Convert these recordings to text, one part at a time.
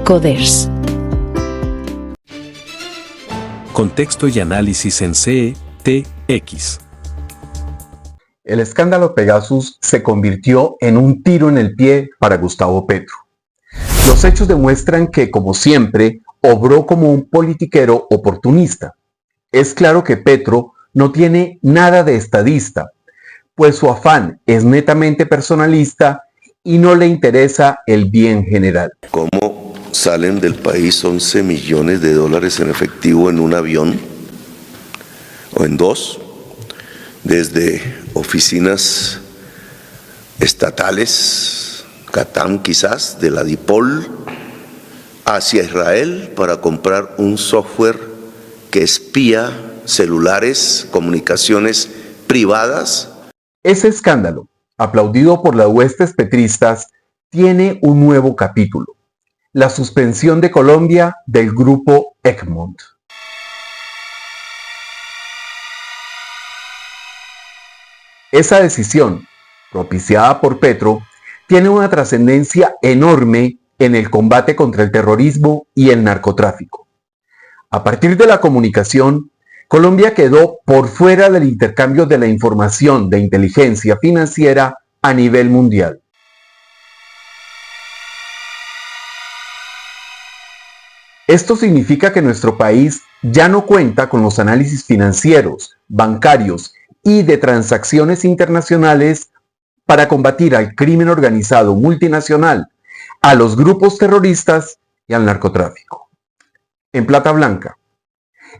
Coders. Contexto y análisis en CETX. El escándalo Pegasus se convirtió en un tiro en el pie para Gustavo Petro. Los hechos demuestran que, como siempre, obró como un politiquero oportunista. Es claro que Petro no tiene nada de estadista, pues su afán es netamente personalista y no le interesa el bien general. ¿Cómo salen del país 11 millones de dólares en efectivo en un avión o en dos, desde oficinas estatales, Catam quizás, de la DIPOL, hacia Israel para comprar un software que espía celulares, comunicaciones privadas? Ese escándalo, aplaudido por las huestes petristas, tiene un nuevo capítulo: la suspensión de Colombia del grupo Egmont. Esa decisión, propiciada por Petro, tiene una trascendencia enorme en el combate contra el terrorismo y el narcotráfico. A partir de la comunicación, Colombia quedó por fuera del intercambio de la información de inteligencia financiera a nivel mundial. Esto significa que nuestro país ya no cuenta con los análisis financieros, bancarios y de transacciones internacionales para combatir al crimen organizado multinacional, a los grupos terroristas y al narcotráfico. En plata blanca,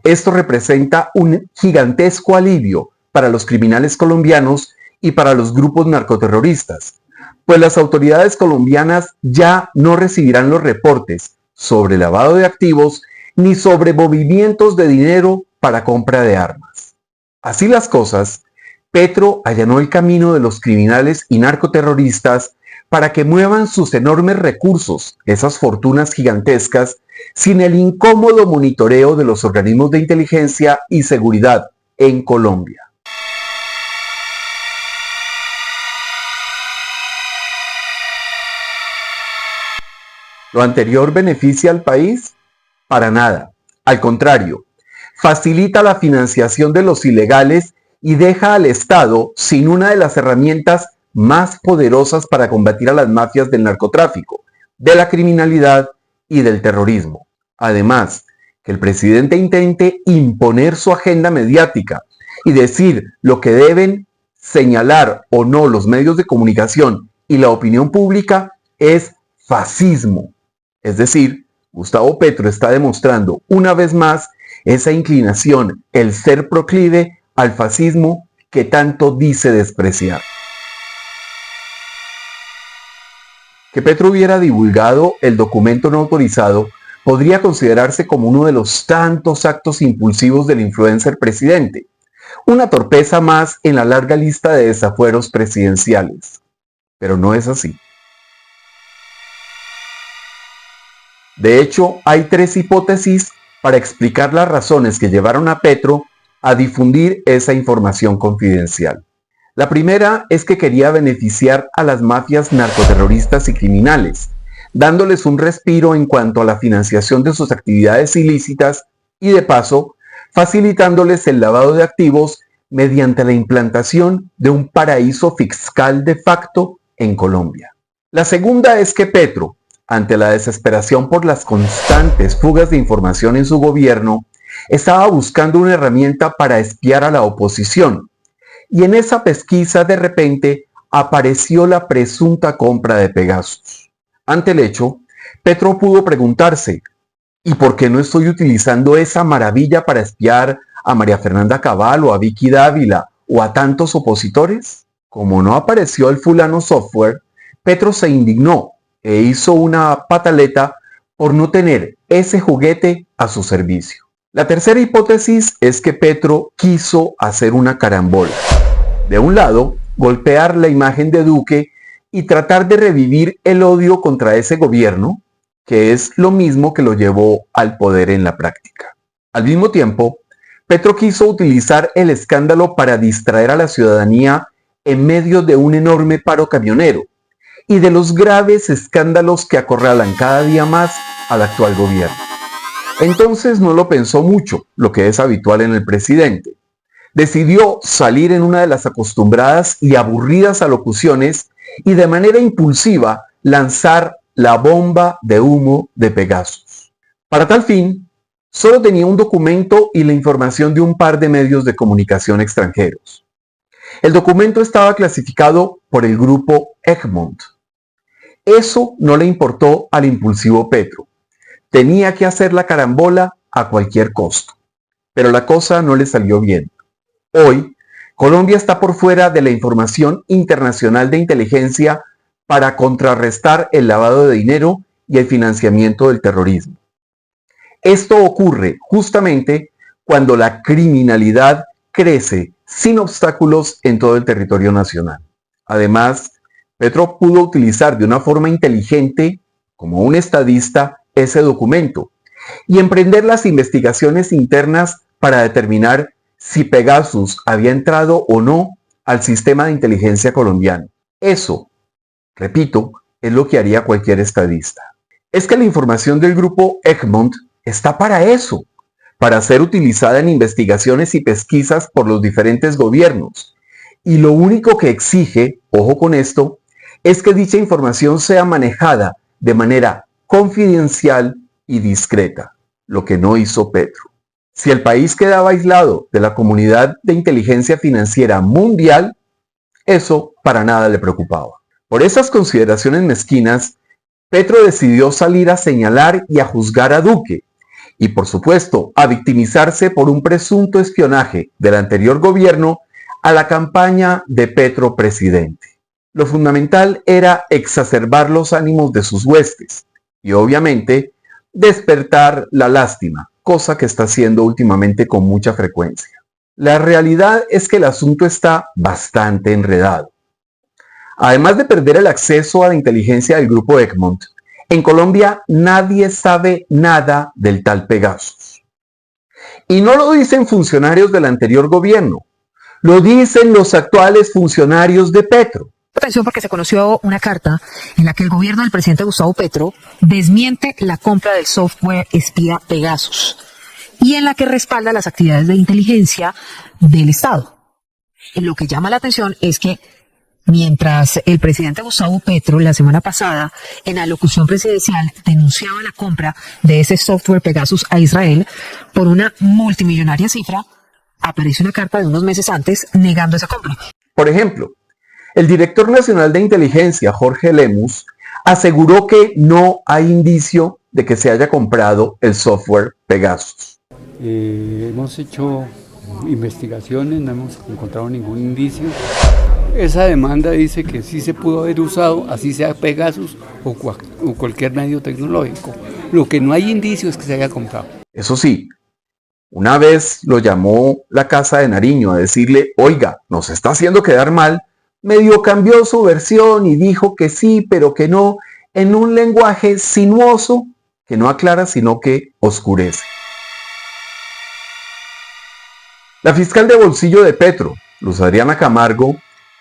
esto representa un gigantesco alivio para los criminales colombianos y para los grupos narcoterroristas, pues las autoridades colombianas ya no recibirán los reportes sobre lavado de activos ni sobre movimientos de dinero para compra de armas. Así las cosas, Petro allanó el camino de los criminales y narcoterroristas para que muevan sus enormes recursos, esas fortunas gigantescas, sin el incómodo monitoreo de los organismos de inteligencia y seguridad en Colombia. ¿Lo anterior beneficia al país? Para nada. Al contrario, facilita la financiación de los ilegales y deja al Estado sin una de las herramientas más poderosas para combatir a las mafias del narcotráfico, de la criminalidad y del terrorismo. Además, que el presidente intente imponer su agenda mediática y decir lo que deben señalar o no los medios de comunicación y la opinión pública es fascismo. Es decir, Gustavo Petro está demostrando una vez más esa inclinación, el ser proclive al fascismo que tanto dice despreciar. Que Petro hubiera divulgado el documento no autorizado podría considerarse como uno de los tantos actos impulsivos del influencer presidente, una torpeza más en la larga lista de desafueros presidenciales. Pero no es así. De hecho, hay tres hipótesis para explicar las razones que llevaron a Petro a difundir esa información confidencial. La primera es que quería beneficiar a las mafias narcoterroristas y criminales, dándoles un respiro en cuanto a la financiación de sus actividades ilícitas y, de paso, facilitándoles el lavado de activos mediante la implantación de un paraíso fiscal de facto en Colombia. La segunda es que Petro, ante la desesperación por las constantes fugas de información en su gobierno, estaba buscando una herramienta para espiar a la oposición. Y en esa pesquisa, de repente, apareció la presunta compra de Pegasus. Ante el hecho, Petro pudo preguntarse: ¿y por qué no estoy utilizando esa maravilla para espiar a María Fernanda Cabal o a Vicky Dávila o a tantos opositores? Como no apareció el fulano software, Petro se indignó e hizo una pataleta por no tener ese juguete a su servicio. La tercera hipótesis es que Petro quiso hacer una carambola. De un lado, golpear la imagen de Duque y tratar de revivir el odio contra ese gobierno, que es lo mismo que lo llevó al poder en la práctica. Al mismo tiempo, Petro quiso utilizar el escándalo para distraer a la ciudadanía en medio de un enorme paro camionero y de los graves escándalos que acorralan cada día más al actual gobierno. Entonces no lo pensó mucho, lo que es habitual en el presidente. Decidió salir en una de las acostumbradas y aburridas alocuciones y de manera impulsiva lanzar la bomba de humo de Pegasus. Para tal fin, solo tenía un documento y la información de un par de medios de comunicación extranjeros. El documento estaba clasificado por el grupo Egmont. Eso no le importó al impulsivo Petro. Tenía que hacer la carambola a cualquier costo. Pero la cosa no le salió bien. Hoy, Colombia está por fuera de la información internacional de inteligencia para contrarrestar el lavado de dinero y el financiamiento del terrorismo. Esto ocurre justamente cuando la criminalidad crece sin obstáculos en todo el territorio nacional. Además, Petro pudo utilizar de una forma inteligente, como un estadista, ese documento y emprender las investigaciones internas para determinar si Pegasus había entrado o no al sistema de inteligencia colombiano. Eso, repito, es lo que haría cualquier estadista. Es que la información del grupo Egmont está para eso, para ser utilizada en investigaciones y pesquisas por los diferentes gobiernos. Y lo único que exige, ojo con esto, es que dicha información sea manejada de manera confidencial y discreta, lo que no hizo Petro. Si el país quedaba aislado de la comunidad de inteligencia financiera mundial, eso para nada le preocupaba. Por esas consideraciones mezquinas, Petro decidió salir a señalar y a juzgar a Duque, y por supuesto a victimizarse por un presunto espionaje del anterior gobierno a la campaña de Petro presidente. Lo fundamental era exacerbar los ánimos de sus huestes y obviamente despertar la lástima, cosa que está haciendo últimamente con mucha frecuencia. La realidad es que el asunto está bastante enredado. Además de perder el acceso a la inteligencia del grupo Egmont, en Colombia nadie sabe nada del tal Pegasus. Y no lo dicen funcionarios del anterior gobierno, lo dicen los actuales funcionarios de Petro. Atención, porque se conoció una carta en la que el gobierno del presidente Gustavo Petro desmiente la compra del software espía Pegasus y en la que respalda las actividades de inteligencia del Estado. Lo que llama la atención es que mientras el presidente Gustavo Petro la semana pasada en la alocución presidencial denunciaba la compra de ese software Pegasus a Israel por una multimillonaria cifra, aparece una carta de unos meses antes negando esa compra. Por ejemplo, el director nacional de inteligencia, Jorge Lemus, aseguró que no hay indicio de que se haya comprado el software Pegasus. Hemos hecho investigaciones, no hemos encontrado ningún indicio. Esa demanda dice que sí se pudo haber usado, así sea Pegasus o cualquier medio tecnológico. Lo que no hay indicio es que se haya comprado. Eso sí, una vez lo llamó la Casa de Nariño a decirle, oiga, nos está haciendo quedar mal, medio cambió su versión y dijo que sí, pero que no, en un lenguaje sinuoso que no aclara sino que oscurece. La fiscal de bolsillo de Petro, Luz Adriana Camargo,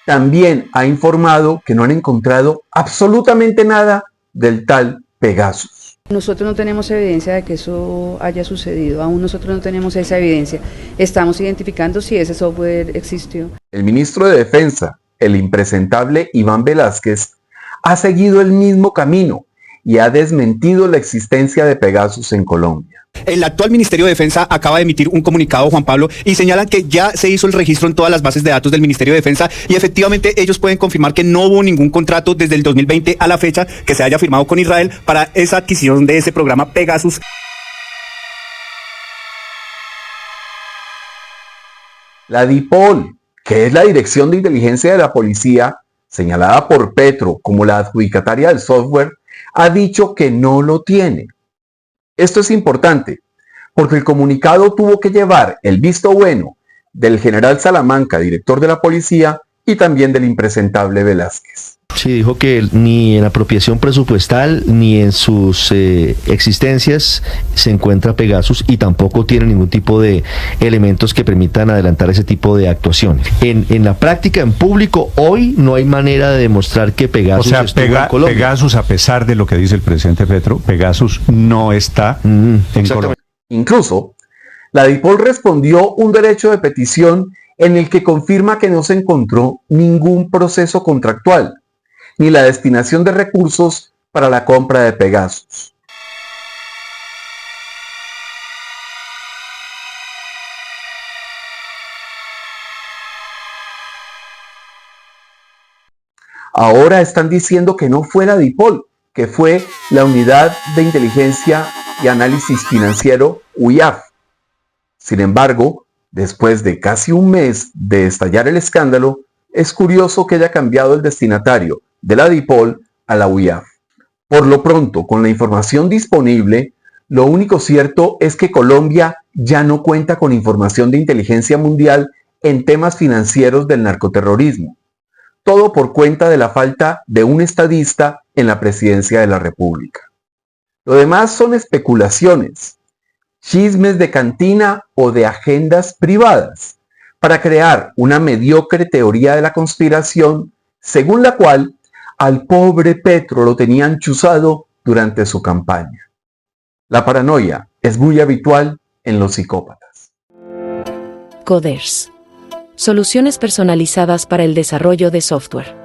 también ha informado que no han encontrado absolutamente nada del tal Pegasus. Nosotros no tenemos evidencia de que eso haya sucedido, aún nosotros no tenemos esa evidencia. Estamos identificando si ese software existió. El ministro de Defensa, el impresentable Iván Velázquez, ha seguido el mismo camino y ha desmentido la existencia de Pegasus en Colombia. El actual Ministerio de Defensa acaba de emitir un comunicado, Juan Pablo, y señalan que ya se hizo el registro en todas las bases de datos del Ministerio de Defensa y efectivamente ellos pueden confirmar que no hubo ningún contrato desde el 2020 a la fecha que se haya firmado con Israel para esa adquisición de ese programa Pegasus. La DIPOL, que es la Dirección de Inteligencia de la Policía, señalada por Petro como la adjudicataria del software, ha dicho que no lo tiene. Esto es importante, porque el comunicado tuvo que llevar el visto bueno del general Salamanca, director de la policía, y también del impresentable Velázquez. Sí, dijo que ni en apropiación presupuestal ni en sus existencias se encuentra Pegasus y tampoco tiene ningún tipo de elementos que permitan adelantar ese tipo de actuaciones. En la práctica, en público, hoy no hay manera de demostrar que Pegasus estuvo en Colombia. Pegasus, a pesar de lo que dice el presidente Petro, Pegasus no está en Colombia. Incluso, la DIPOL respondió un derecho de petición en el que confirma que no se encontró ningún proceso contractual, ni la destinación de recursos para la compra de Pegasus. Ahora están diciendo que no fue la DIPOL, que fue la Unidad de Inteligencia y Análisis Financiero, UIAF. Sin embargo, después de casi un mes de estallar el escándalo, es curioso que haya cambiado el destinatario de la DIPOL a la UIAF. Por lo pronto, con la información disponible, lo único cierto es que Colombia ya no cuenta con información de inteligencia mundial en temas financieros del narcoterrorismo. Todo por cuenta de la falta de un estadista en la presidencia de la República. Lo demás son especulaciones, chismes de cantina o de agendas privadas, para crear una mediocre teoría de la conspiración, según la cual al pobre Petro lo tenían chuzado durante su campaña. La paranoia es muy habitual en los psicópatas. Coders. Soluciones personalizadas para el desarrollo de software.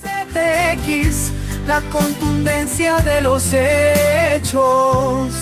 CTX, la contundencia de los hechos.